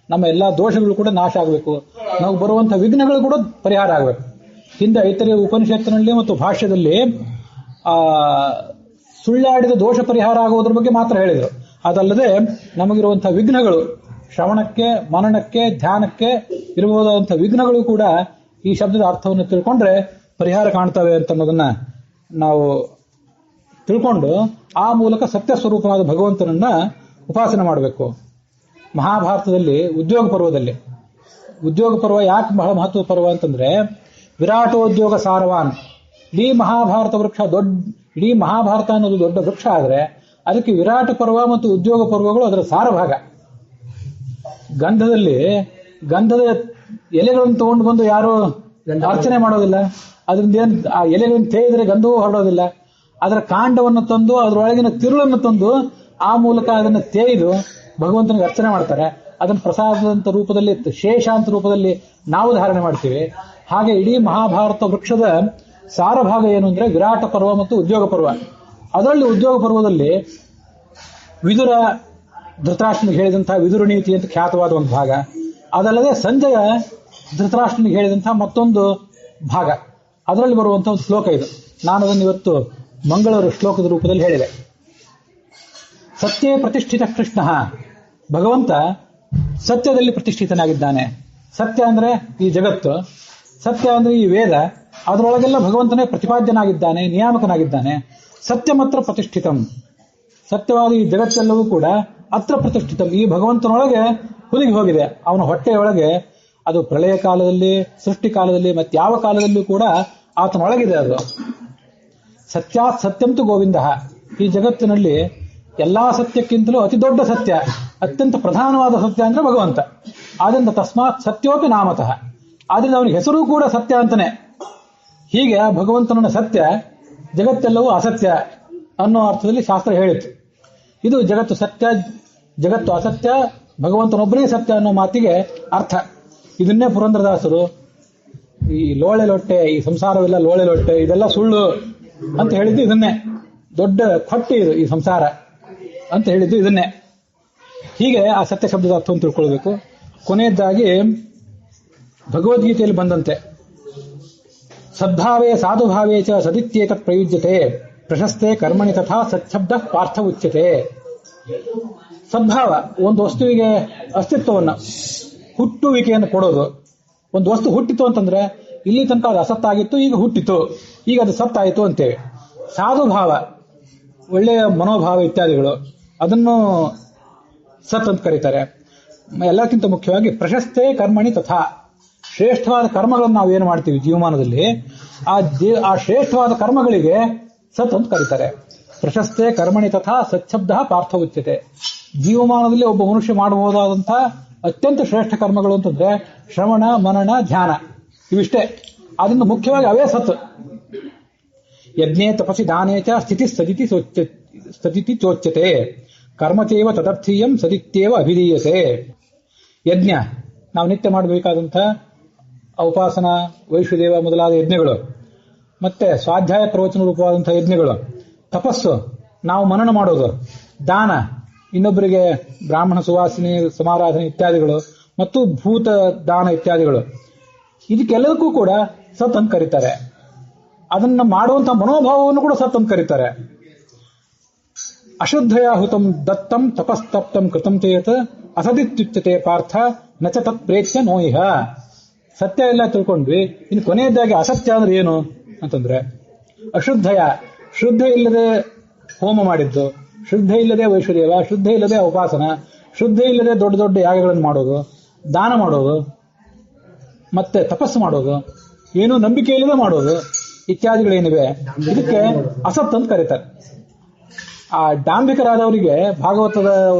ನಮ್ಮ ಎಲ್ಲಾ ದೋಷಗಳು ಕೂಡ ನಾಶ ಆಗಬೇಕು, ನಾವು ಬರುವಂತಹ ವಿಘ್ನಗಳು ಕೂಡ ಪರಿಹಾರ ಆಗಬೇಕು. ಹಿಂದೆ ಐತರೇಯ ಉಪನಿಷತ್ತಿನಲ್ಲಿ ಮತ್ತು ಭಾಷ್ಯದಲ್ಲಿ ಸುಳ್ಳಾಡಿದ ದೋಷ ಪರಿಹಾರ ಆಗುವುದರ ಬಗ್ಗೆ ಮಾತ್ರ ಹೇಳಿದರು. ಅದಲ್ಲದೆ ನಮಗಿರುವಂತಹ ವಿಘ್ನಗಳು, ಶ್ರವಣಕ್ಕೆ, ಮನನಕ್ಕೆ, ಧ್ಯಾನಕ್ಕೆ ಇರಬಹುದಾದಂತಹ ವಿಘ್ನಗಳು ಕೂಡ ಈ ಶಬ್ದದ ಅರ್ಥವನ್ನು ತಿಳ್ಕೊಂಡ್ರೆ ಪರಿಹಾರ ಕಾಣ್ತವೆ ಅಂತ ಅನ್ನೋದನ್ನ ನಾವು ತಿಳ್ಕೊಂಡು ಆ ಮೂಲಕ ಸತ್ಯ ಸ್ವರೂಪವಾದ ಭಗವಂತನನ್ನ ಉಪಾಸನೆ ಮಾಡಬೇಕು. ಮಹಾಭಾರತದಲ್ಲಿ ಉದ್ಯೋಗ ಪರ್ವ ಯಾಕೆ ಬಹಳ ಮಹತ್ವದ ಪರ್ವ ಅಂತಂದ್ರೆ, ವಿರಾಟೋದ್ಯೋಗ ಸಾರವಾನ್. ಇಡೀ ಮಹಾಭಾರತ ವೃಕ್ಷ ಇಡೀ ಮಹಾಭಾರತ ಅನ್ನೋದು ದೊಡ್ಡ ವೃಕ್ಷ ಆದ್ರೆ ಅದಕ್ಕೆ ವಿರಾಟ ಪರ್ವ ಮತ್ತು ಉದ್ಯೋಗ ಪರ್ವಗಳು ಅದರ ಸಾರಭಾಗ. ಗಂಧದ ಎಲೆಗಳನ್ನು ತಗೊಂಡು ಬಂದು ಯಾರು ಅರ್ಚನೆ ಮಾಡೋದಿಲ್ಲ, ಅದರಿಂದ ಏನ್ ಆ ಎಲೆಗಳನ್ನು ತೇಯಿದ್ರೆ ಗಂಧವೂ ಹೊರಡೋದಿಲ್ಲ. ಅದರ ಕಾಂಡವನ್ನು ತಂದು ಅದರೊಳಗಿನ ತಿರುಳನ್ನು ತಂದು ಆ ಮೂಲಕ ಅದನ್ನು ತೇಯ್ದು ಭಗವಂತನಿಗೆ ಅರ್ಚನೆ ಮಾಡ್ತಾರೆ. ಅದನ್ನು ಪ್ರಸಾದಂತ ರೂಪದಲ್ಲಿ, ಶೇಷಾಂತ ರೂಪದಲ್ಲಿ ನಾವು ಧಾರಣೆ ಮಾಡ್ತೀವಿ. ಹಾಗೆ ಇಡೀ ಮಹಾಭಾರತ ವೃಕ್ಷದ ಸಾರಭಾಗ ಏನು ಅಂದ್ರೆ ವಿರಾಟ ಪರ್ವ ಮತ್ತು ಉದ್ಯೋಗ ಪರ್ವ. ಅದರಲ್ಲಿ ಉದ್ಯೋಗ ಪರ್ವದಲ್ಲಿ ವಿದುರ ಧೃತರಾಷ್ಟ್ರನಿಗೆ ಹೇಳಿದಂತಹ ವಿದುರ ನೀತಿ ಅಂತ ಖ್ಯಾತವಾದ ಒಂದು ಭಾಗ, ಅದಲ್ಲದೆ ಸಂಜಯ ಧೃತರಾಷ್ಟ್ರನಿಗೆ ಹೇಳಿದಂತಹ ಮತ್ತೊಂದು ಭಾಗ, ಅದರಲ್ಲಿ ಬರುವಂತಹ ಒಂದು ಶ್ಲೋಕ ಇದು. ನಾನು ಅದನ್ನು ಇವತ್ತು ಮಂಗಳೂರು ಶ್ಲೋಕದ ರೂಪದಲ್ಲಿ ಹೇಳಿದೆ. ಸತ್ಯೇ ಪ್ರತಿಷ್ಠಿತ ಕೃಷ್ಣ, ಭಗವಂತ ಸತ್ಯದಲ್ಲಿ ಪ್ರತಿಷ್ಠಿತನಾಗಿದ್ದಾನೆ. ಸತ್ಯ ಅಂದ್ರೆ ಈ ಜಗತ್ತು, ಸತ್ಯ ಅಂದ್ರೆ ಈ ವೇದ, ಅದರೊಳಗೆಲ್ಲ ಭಗವಂತನೇ ಪ್ರತಿಪಾದ್ಯನಾಗಿದ್ದಾನೆ, ನಿಯಾಮಕನಾಗಿದ್ದಾನೆ. ಸತ್ಯ ಮಾತ್ರ ಪ್ರತಿಷ್ಠಿತಂ, ಸತ್ಯವಾದ ಈ ಜಗತ್ತೆಲ್ಲವೂ ಕೂಡ ಅತ್ರ ಪ್ರತಿಷ್ಠಿತಂ, ಈ ಭಗವಂತನೊಳಗೆ ಹುದುಗಿ ಹೋಗಿದೆ. ಅವನ ಹೊಟ್ಟೆಯೊಳಗೆ ಅದು ಪ್ರಳಯ ಕಾಲದಲ್ಲಿ, ಸೃಷ್ಟಿ ಕಾಲದಲ್ಲಿ, ಮತ್ತೆ ಯಾವ ಕಾಲದಲ್ಲೂ ಕೂಡ ಆತನೊಳಗಿದೆ. ಅದು ಸತ್ಯಾತ್ ಸತ್ಯಂತು ಗೋವಿಂದ. ಈ ಜಗತ್ತಿನಲ್ಲಿ ಎಲ್ಲಾ ಸತ್ಯಕ್ಕಿಂತಲೂ ಅತಿ ದೊಡ್ಡ ಸತ್ಯ, ಅತ್ಯಂತ ಪ್ರಧಾನವಾದ ಸತ್ಯ ಅಂದ್ರೆ ಭಗವಂತ. ಆದ್ರಿಂದ ತಸ್ಮಾತ್ ಸತ್ಯೋಪಿ ನಾಮತಃ, ಆದ್ರಿಂದ ಅವನಿಗೆ ಹೆಸರು ಕೂಡ ಸತ್ಯ ಅಂತಾನೆ. ಹೀಗೆ ಭಗವಂತನ ಸತ್ಯ, ಜಗತ್ತೆಲ್ಲವೂ ಅಸತ್ಯ ಅನ್ನೋ ಅರ್ಥದಲ್ಲಿ ಶಾಸ್ತ್ರ ಹೇಳಿತು. ಇದು ಜಗತ್ತು ಸತ್ಯ, ಜಗತ್ತು ಅಸತ್ಯ, ಭಗವಂತನೊಬ್ಬನೇ ಸತ್ಯ ಅನ್ನೋ ಮಾತಿಗೆ ಅರ್ಥ. ಇದನ್ನೇ ಪುರಂದರದಾಸರು ಈ ಲೋಳೆ ಲೊಟ್ಟೆ, ಈ ಸಂಸಾರವೆಲ್ಲ ಲೋಳೆ ಲೊಟ್ಟೆ, ಇದೆಲ್ಲ ಸುಳ್ಳು ಅಂತ ಹೇಳಿದ್ದು ಇದನ್ನೇ. ದೊಡ್ಡ ಕೊಟ್ಟಿ ಇದು ಈ ಸಂಸಾರ ಅಂತ ಹೇಳಿದ್ದು ಇದನ್ನೇ. ಹೀಗೆ ಆ ಸತ್ಯ ಶಬ್ದದ ಅರ್ಥವನ್ನು ತಿಳ್ಕೊಳ್ಬೇಕು. ಕೊನೆಯದಾಗಿ ಭಗವದ್ಗೀತೆಯಲ್ಲಿ ಬಂದಂತೆ ಸದ್ಭಾವೇ ಸಾಧುಭಾವೇ ಚ ಸದಿತ್ಯೇತತ್ ಪ್ರಯುಜ್ಯತೆ ಪ್ರಶಸ್ತೆ ಕರ್ಮಣಿ ತಥಾ ಸಚ್ಛಬ್ದ ಪಾರ್ಥ ಉಚ್ಯತೆ. ಸದ್ಭಾವ ಒಂದು ವಸ್ತುವಿಗೆ ಅಸ್ತಿತ್ವವನ್ನು, ಹುಟ್ಟುವಿಕೆಯನ್ನು ಕೊಡೋದು. ಒಂದು ವಸ್ತು ಹುಟ್ಟಿತು ಅಂತಂದ್ರೆ ಇಲ್ಲಿ ತನಕ ಅದು ಅಸತ್ತಾಗಿತ್ತು, ಈಗ ಹುಟ್ಟಿತು, ಈಗ ಅದು ಸತ್ತಾಯಿತು ಅಂತೇವೆ. ಸಾಧುಭಾವ, ಒಳ್ಳೆಯ ಮನೋಭಾವ ಇತ್ಯಾದಿಗಳು, ಅದನ್ನು ಸತ್ ಅಂತ ಕರೀತಾರೆ. ಎಲ್ಲಕ್ಕಿಂತ ಮುಖ್ಯವಾಗಿ ಪ್ರಶಸ್ತೆ ಕರ್ಮಣಿ ತಥಾ, ಶ್ರೇಷ್ಠವಾದ ಕರ್ಮಗಳನ್ನು ನಾವು ಏನು ಮಾಡ್ತೀವಿ ಜೀವಮಾನದಲ್ಲಿ, ಆ ಶ್ರೇಷ್ಠವಾದ ಕರ್ಮಗಳಿಗೆ ಸತ್ ಅಂತ ಕರೀತಾರೆ. ಪ್ರಶಸ್ತೆ ಕರ್ಮಣಿ ತಥಾ ಸಚ್ಛಬ್ದ ಪಾರ್ಥ ಉಚ್ಯತೆ. ಜೀವಮಾನದಲ್ಲಿ ಒಬ್ಬ ಮನುಷ್ಯ ಮಾಡಬಹುದಾದಂತಹ ಅತ್ಯಂತ ಶ್ರೇಷ್ಠ ಕರ್ಮಗಳು ಅಂತಂದ್ರೆ ಶ್ರವಣ, ಮನನ, ಧ್ಯಾನ, ಇವಿಷ್ಟೇ. ಅದನ್ನು ಮುಖ್ಯವಾಗಿ ಅವೇ ಸತ್. ಯಜ್ಞೆ ತಪಸಿ ದಾನೇ ಚ ಸ್ಥಿತಿ ಸದಿತಿ ಚೋಚ್ಯತೆ ಕರ್ಮಚೇವ ತದರ್ಥೀಯಂ ಸದಿತ್ಯೇವ ಅಭಿಧೀಯತೆ. ಯಜ್ಞ ನಾವು ನಿತ್ಯ ಮಾಡಬೇಕಾದಂತಹ ಉಪಾಸನಾ, ವೈಶ್ವದೇವ ಮೊದಲಾದ ಯಜ್ಞಗಳು, ಮತ್ತೆ ಸ್ವಾಧ್ಯಾಯ ಪ್ರವಚನ ರೂಪವಾದಂತಹ ಯಜ್ಞಗಳು, ತಪಸ್ಸು ನಾವು ಮನನ ಮಾಡೋದು, ದಾನ ಇನ್ನೊಬ್ಬರಿಗೆ ಬ್ರಾಹ್ಮಣ ಸುವಾಸಿನಿ ಸಮಾರಾಧನೆ ಇತ್ಯಾದಿಗಳು, ಮತ್ತು ಭೂತ ದಾನ ಇತ್ಯಾದಿಗಳು, ಇದಕ್ಕೆಲ್ಲದಕ್ಕೂ ಕೂಡ ಸತ್ ಅಂತ ಕರೀತಾರೆ. ಅದನ್ನ ಮಾಡುವಂತಹ ಮನೋಭಾವವನ್ನು ಕೂಡ ಸತ್ ಅಂತ ಕರೀತಾರೆ. ಅಶುದ್ಧಯ ಹುತಂ ದತ್ತಂ ತಪಸ್ತಪ್ತಂ ಕೃತಂ ಚೇತ್ ಅಸದಿತ್ಯುಚ್ಯತೆ ಪಾರ್ಥ ನಚ ತತ್ ಪ್ರೇತ್ಯ ನೋಯಿಹ. ಸತ್ಯ ಎಲ್ಲ ತಿಳ್ಕೊಂಡ್ವಿ. ಇನ್ನು ಕೊನೆಯದಾಗಿ ಅಸತ್ಯ ಅಂದ್ರೆ ಏನು ಅಂತಂದ್ರೆ ಅಶುದ್ಧಯ, ಶುದ್ಧ ಇಲ್ಲದೆ ಹೋಮ ಮಾಡಿದ್ದು, ಶುದ್ಧ ಇಲ್ಲದೆ ವೈಶ್ವದೇವ, ಶುದ್ಧ ಇಲ್ಲದೆ ಉಪಾಸನ, ಶುದ್ಧ ಇಲ್ಲದೆ ದೊಡ್ಡ ದೊಡ್ಡ ಯಾಗಗಳನ್ನು ಮಾಡೋದು, ದಾನ ಮಾಡೋದು, ಮತ್ತೆ ತಪಸ್ಸು ಮಾಡೋದು, ಏನು ನಂಬಿಕೆ ಇಲ್ಲದೆ ಮಾಡೋದು ಇತ್ಯಾದಿಗಳೇನಿವೆ, ಇದಕ್ಕೆ ಅಸತ್ ಅಂತ ಕರೀತಾರೆ. ಆ ಡಾಂಬಿಕರಾದವರಿಗೆ ಭಾಗವತದ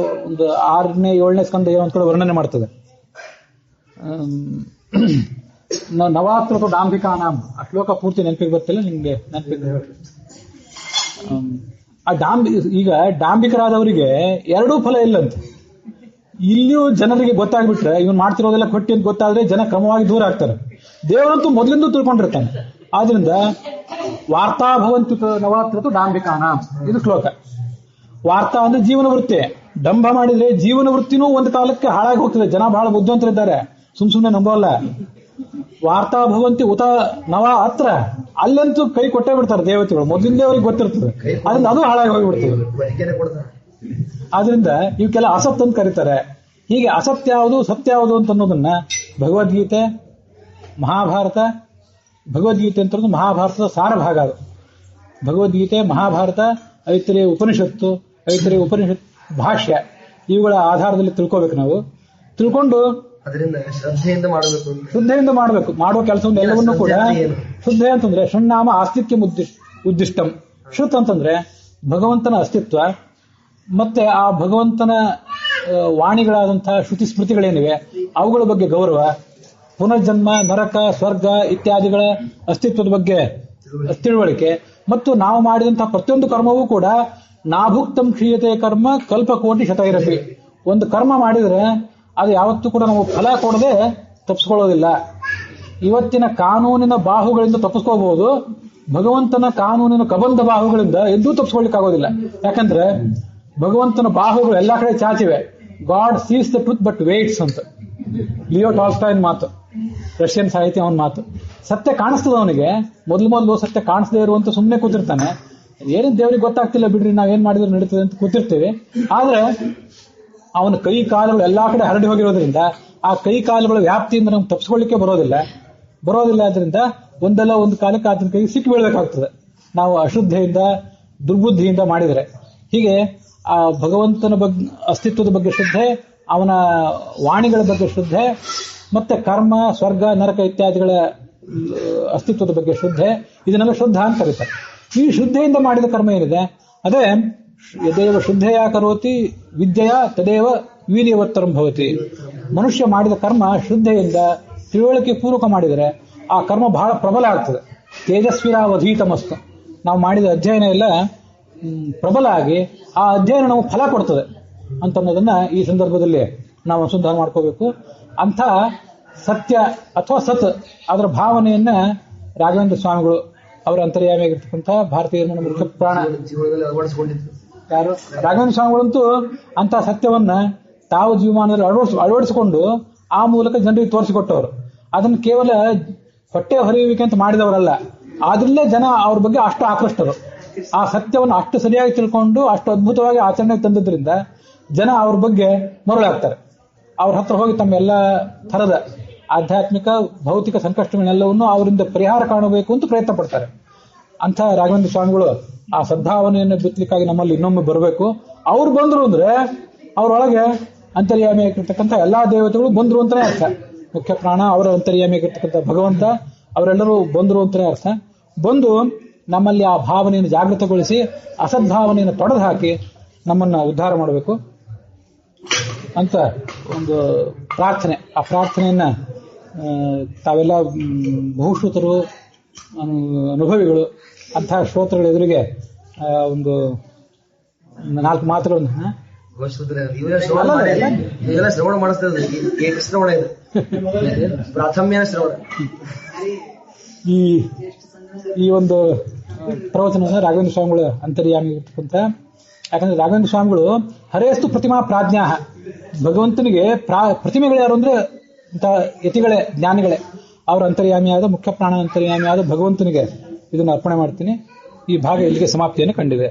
ಒಂದು 6ನೇ 7ನೇ ಸ್ಕಂದ ಏನೋ ಅಂತ ಕೂಡ ವರ್ಣನೆ ಮಾಡ್ತದೆ. ನವಾಕೃತ ಡಾಂಬಿಕಾನಾಂ, ಆ ಶ್ಲೋಕ ಪೂರ್ತಿ ನೆನಪಿಗೆ ಬರ್ತಿಲ್ಲ ನಿಮ್ಗೆ, ನೆನಪಿಗೆ ಈಗ ಡಾಂಬಿಕರಾದವರಿಗೆ ಎರಡೂ ಫಲ ಇಲ್ಲಂತೆ. ಇಲ್ಲಿಯೂ ಜನರಿಗೆ ಗೊತ್ತಾಗ್ಬಿಟ್ರೆ ಇವನು ಮಾಡ್ತಿರೋದೆಲ್ಲ ಕೊಟ್ಟಿ ಅಂತ ಗೊತ್ತಾದ್ರೆ ಜನ ಕ್ರಮವಾಗಿ ದೂರ ಆಗ್ತಾರೆ. ದೇವರಂತೂ ಮೊದಲಿಂದ ತಿಳ್ಕೊಂಡಿರ್ತಾನೆ. ಆದ್ರಿಂದ ವಾರ್ತಾ ಭವಂತು ನವಾಕೃತ ಡಾಂಬಿಕಾನಾಂ, ಇದು ಶ್ಲೋಕ. ವಾರ್ತಾ ಅಂದ್ರೆ ಜೀವನ ವೃತ್ತಿ. ಡಂಭ ಮಾಡಿದ್ರೆ ಜೀವನ ವೃತ್ತಿನೂ ಒಂದು ಕಾಲಕ್ಕೆ ಹಾಳಾಗಿ ಹೋಗ್ತದೆ. ಜನ ಬಹಳ ಬುದ್ಧಿವಂತರಿದ್ದಾರೆ, ಸುಮ್ನೆ ನಂಬೋಲ್ಲ. ವಾರ್ತಾ ಭವಂತಿ ಉತ ನವ ಹತ್ರ, ಅಲ್ಲಂತೂ ಕೈ ಕೊಟ್ಟೇ ಬಿಡ್ತಾರೆ ದೇವತೆಗಳು, ಮೊದಲಿಂದ ಅವ್ರಿಗೆ ಗೊತ್ತಿರ್ತದೆ. ಅದರಿಂದ ಅದು ಹಾಳಾಗಿ ಹೋಗ್ಬಿಡ್ತದೆ. ಆದ್ರಿಂದ ಇವಕ್ಕೆಲ್ಲ ಅಸತ್ ಅಂತ ಕರೀತಾರೆ. ಹೀಗೆ ಅಸತ್ಯ ಯಾವುದು ಸತ್ಯ ಯಾವುದು ಅಂತ ಅನ್ನೋದನ್ನ ಭಗವದ್ಗೀತೆ, ಮಹಾಭಾರತ, ಭಗವದ್ಗೀತೆ ಅಂತ ಮಹಾಭಾರತದ ಸಾರ ಭಾಗ ಅದು. ಭಗವದ್ಗೀತೆ, ಮಹಾಭಾರತ, ಐತರೇಯ ಉಪನಿಷತ್ತು, ಐತರೇಯ ಉಪನಿಷತ್ ಭಾಷ್ಯ, ಇವುಗಳ ಆಧಾರದಲ್ಲಿ ತಿಳ್ಕೋಬೇಕು ನಾವು. ತಿಳ್ಕೊಂಡು ಅದರಿಂದ ಶ್ರದ್ಧೆಯಿಂದ ಮಾಡಬೇಕು. ಮಾಡುವ ಕೆಲಸವನ್ನು ಎಲ್ಲವನ್ನೂ ಕೂಡ ಶುದ್ಧ ಅಂತಂದ್ರೆ ಷಣ್ಣಾಮ ಆಸ್ತಿತ್ಯ ಉದ್ದಿಷ್ಟಂ. ಶ್ರುತ್ ಅಂತಂದ್ರೆ ಭಗವಂತನ ಅಸ್ತಿತ್ವ, ಮತ್ತೆ ಆ ಭಗವಂತನ ವಾಣಿಗಳಾದಂತಹ ಶ್ರುತಿ ಸ್ಮೃತಿಗಳೇನಿವೆ ಅವುಗಳ ಬಗ್ಗೆ ಗೌರವ, ಪುನರ್ಜನ್ಮ, ನರಕ, ಸ್ವರ್ಗ ಇತ್ಯಾದಿಗಳ ಅಸ್ತಿತ್ವದ ಬಗ್ಗೆ ತಿಳುವಳಿಕೆ, ಮತ್ತು ನಾವು ಮಾಡಿದಂತಹ ಪ್ರತಿಯೊಂದು ಕರ್ಮವೂ ಕೂಡ ನಾಭುಕ್ತಂ ಕ್ಷೀಯತೆ ಕರ್ಮ ಕಲ್ಪಕೋಟಿ ಶತೈರಪಿ. ಒಂದು ಕರ್ಮ ಮಾಡಿದ್ರೆ ಅದು ಯಾವತ್ತೂ ಕೂಡ ನಾವು ಫಲ ಕೊಡದೆ ತಪ್ಪಿಸ್ಕೊಳ್ಳೋದಿಲ್ಲ. ಇವತ್ತಿನ ಕಾನೂನಿನ ಬಾಹುಗಳಿಂದ ತಪ್ಪಿಸ್ಕೋಬಹುದು, ಭಗವಂತನ ಕಾನೂನಿನ ಕಬಂಧ ಬಾಹುಗಳಿಂದ ಎಂದೂ ತಪ್ಪಿಸ್ಕೊಳ್ಳಿಕ್ಕಾಗೋದಿಲ್ಲ. ಯಾಕಂದ್ರೆ ಭಗವಂತನ ಬಾಹುಗಳು ಎಲ್ಲಾ ಕಡೆ ಚಾಚಿವೆ. God sees the truth but waits ಅಂತ ಲಿಯೋ ಟಾಲ್ಸ್ಟಾಯ್ ಮಾತು, ರಷ್ಯನ್ ಸಾಹಿತ್ಯ ಅವನ ಮಾತು. ಸತ್ಯ ಕಾಣಿಸ್ತದ ಅವನಿಗೆ, ಮೊದಲು ಸತ್ಯ ಕಾಣಿಸದೇ ಇರುವಂತ ಸುಮ್ಮನೆ ಕೂತಿರ್ತಾನೆ. ಏನೇನು ದೇವರಿಗೆ ಗೊತ್ತಾಗ್ತಿಲ್ಲ ಬಿಡ್ರಿ, ನಾವೇನ್ ಮಾಡಿದ್ರೆ ನಡೀತದೆ ಅಂತ ಕೂತಿರ್ತೀವಿ. ಆದ್ರೆ ಅವನ ಕೈ ಕಾಲುಗಳು ಎಲ್ಲಾ ಕಡೆ ಹರಡಿ ಹೋಗಿರೋದ್ರಿಂದ ಆ ಕೈ ಕಾಲುಗಳ ವ್ಯಾಪ್ತಿಯಿಂದ ನಮ್ಗೆ ತಪ್ಪಿಸ್ಕೊಳ್ಳಿಕ್ಕೆ ಬರೋದಿಲ್ಲ. ಆದ್ರಿಂದ ಒಂದಲ್ಲ ಒಂದು ಕಾಲಕ್ಕೆ ಆತನ ಕೈ ಸಿಕ್ಕಿ ಬೀಳ್ಬೇಕಾಗ್ತದೆ ನಾವು ಅಶುದ್ಧೆಯಿಂದ, ದುರ್ಬುದ್ಧಿಯಿಂದ ಮಾಡಿದರೆ. ಹೀಗೆ ಆ ಭಗವಂತನ ಬಗ್ಗೆ ಅಸ್ತಿತ್ವದ ಬಗ್ಗೆ ಶ್ರದ್ಧೆ, ಅವನ ವಾಣಿಗಳ ಬಗ್ಗೆ ಶ್ರದ್ಧೆ, ಮತ್ತೆ ಕರ್ಮ, ಸ್ವರ್ಗ, ನರಕ ಇತ್ಯಾದಿಗಳ ಅಸ್ತಿತ್ವದ ಬಗ್ಗೆ ಶ್ರದ್ಧೆ, ಇದನ್ನೆಲ್ಲ ಶ್ರದ್ಧಾ ಅಂತ ಕರೀತಾರೆ. ಈ ಶ್ರದ್ಧೆಯಿಂದ ಮಾಡಿದ ಕರ್ಮ ಏನಿದೆ ಅದೇ ಯದೇವ ಶ್ರದ್ಧೆಯ ಕರೋತಿ ವಿದ್ಯೆಯ ತದೇವ ವೀರ್ಯವತ್ತರಂ ಭವತಿ. ಮನುಷ್ಯ ಮಾಡಿದ ಕರ್ಮ ಶ್ರದ್ಧೆಯಿಂದ ತಿಳುವಳಿಕೆ ಪೂರ್ವಕ ಮಾಡಿದರೆ ಆ ಕರ್ಮ ಬಹಳ ಪ್ರಬಲ ಆಗ್ತದೆ. ತೇಜಸ್ವಿರಾವಧೀತಮಸ್ತು. ನಾವು ಮಾಡಿದ ಅಧ್ಯಯನ ಎಲ್ಲ ಪ್ರಬಲ ಆಗಿ ಆ ಅಧ್ಯಯನ ನಾವು ಫಲ ಕೊಡ್ತದೆ ಅಂತ ಅನ್ನೋದನ್ನ ಈ ಸಂದರ್ಭದಲ್ಲಿ ನಾವು ಅನುಸಂಧಾನ ಮಾಡ್ಕೋಬೇಕು. ಅಂಥ ಸತ್ಯ ಅಥವಾ ಸತ್ ಅದರ ಭಾವನೆಯನ್ನ ರಾಘವೇಂದ್ರ ಸ್ವಾಮಿಗಳು ಅವರ ಅಂತರ್ಯಾಮಿಯಾಗಿರ್ತಕ್ಕಂಥ ಭಾರತೀಯ ಮುಖ್ಯ ಪ್ರಾಣ ಜೀವನದಲ್ಲಿ ಅಳವಡಿಸಿಕೊಂಡಿದ್ರು ಯಾರು ರಾಘವೇಂದ್ರ ಸ್ವಾಮಿಗಳಂತೂ ಅಂತ ಸತ್ಯವನ್ನ ತಾವು ಜೀವಮಾನದಲ್ಲಿ ಅಳವಡಿಸಿಕೊಂಡು ಆ ಮೂಲಕ ಜನರಿಗೆ ತೋರಿಸಿಕೊಟ್ಟವರು. ಅದನ್ನು ಕೇವಲ ಹೊಟ್ಟೆ ಹೊರೆಯುವಿಕೆ ಅಂತ ಮಾಡಿದವರಲ್ಲ. ಆದ್ರಲ್ಲೇ ಜನ ಅವ್ರ ಬಗ್ಗೆ ಅಷ್ಟು ಆಕೃಷ್ಟರು. ಆ ಸತ್ಯವನ್ನು ಅಷ್ಟು ಸರಿಯಾಗಿ ತಿಳ್ಕೊಂಡು ಅಷ್ಟು ಅದ್ಭುತವಾಗಿ ಆಚರಣೆಗೆ ತಂದದ್ರಿಂದ ಜನ ಅವ್ರ ಬಗ್ಗೆ ಮರಳಾಗ್ತಾರೆ. ಅವ್ರ ಹತ್ರ ಹೋಗಿ ತಮ್ಮ ಎಲ್ಲ ಥರದ ಆಧ್ಯಾತ್ಮಿಕ ಭೌತಿಕ ಸಂಕಷ್ಟಗಳನ್ನೆಲ್ಲವನ್ನೂ ಅವರಿಂದ ಪರಿಹಾರ ಕಾಣಬೇಕು ಅಂತ ಪ್ರಯತ್ನ ಪಡ್ತಾರೆ. ಅಂಥ ರಾಘವೇಂದ್ರ ಸ್ವಾಮಿಗಳು ಆ ಸದ್ಭಾವನೆಯನ್ನು ಬಿತ್ತಲಿಕ್ಕಾಗಿ ನಮ್ಮಲ್ಲಿ ಇನ್ನೊಮ್ಮೆ ಬರಬೇಕು. ಅವ್ರು ಬಂದ್ರು ಅಂದ್ರೆ ಅವರೊಳಗೆ ಅಂತರ್ಯಾಮಿಯಾಗಿರ್ತಕ್ಕಂಥ ಎಲ್ಲಾ ದೇವತೆಗಳು ಬಂದ್ರು ಅಂತಾನೆ ಅರ್ಥ. ಮುಖ್ಯ ಪ್ರಾಣ ಅವರ ಅಂತರ್ಯಾಮಿಯಾಗಿರ್ತಕ್ಕಂಥ ಭಗವಂತ ಅವರೆಲ್ಲರೂ ಬಂದ್ರು ಅಂತಾನೆ ಅರ್ಥ. ಬಂದು ನಮ್ಮಲ್ಲಿ ಆ ಭಾವನೆಯನ್ನು ಜಾಗೃತಗೊಳಿಸಿ ಅಸದ್ಭಾವನೆಯನ್ನು ತೊಡೆದು ಹಾಕಿ ನಮ್ಮನ್ನ ಉದ್ಧಾರ ಮಾಡಬೇಕು ಅಂತ ಒಂದು ಪ್ರಾರ್ಥನೆ. ಆ ಪ್ರಾರ್ಥನೆಯನ್ನ ತಾವೆಲ್ಲ ಬಹುಶ್ರುತರು, ಅನುಭವಿಗಳು ಅಂತಹ ಶ್ರೋತೃಗಳ ಎದುರಿಗೆ ಒಂದು 4 ಮಾತುಗಳನ್ನು ಇವೆಲ್ಲ ಶ್ರವಣ ಮಾಡಿಸ್ತದೆ. ಏಕಶ್ರವಣ ಇದು, ಪ್ರಾಥಮ್ಯನ ಶ್ರವಣ. ಈ ಒಂದು ಪ್ರವಚನವನ್ನು ರಾಘವೇಂದ್ರ ಸ್ವಾಮಿಗಳು ಅಂತರ್ಯಾಮಿ ಇರ್ತಕ್ಕಂಥ. ಯಾಕಂದ್ರೆ ರಾಘವೇಂದ್ರ ಸ್ವಾಮಿಗಳು ಹರೇಸ್ತು ಪ್ರತಿಮಾ ಪ್ರಾಜ್ಞಾ, ಭಗವಂತನಿಗೆ ಪ್ರತಿಮೆಗಳು ಯಾರು ಅಂದ್ರೆ ಇಂಥ ಯತಿಗಳೇ, ಜ್ಞಾನಿಗಳೇ. ಅವರ ಅಂತರ್ಯಾಮಿಯಾದ ಮುಖ್ಯ ಪ್ರಾಣ ಅಂತರ್ಯಾಮಿಯಾದ ಭಗವಂತನಿಗೆ ಇದನ್ನು ಅರ್ಪಣೆ ಮಾಡ್ತೀನಿ. ಈ ಭಾಗ ಇಲ್ಲಿಗೆ ಸಮಾಪ್ತಿಯನ್ನು ಕಂಡಿದೆ.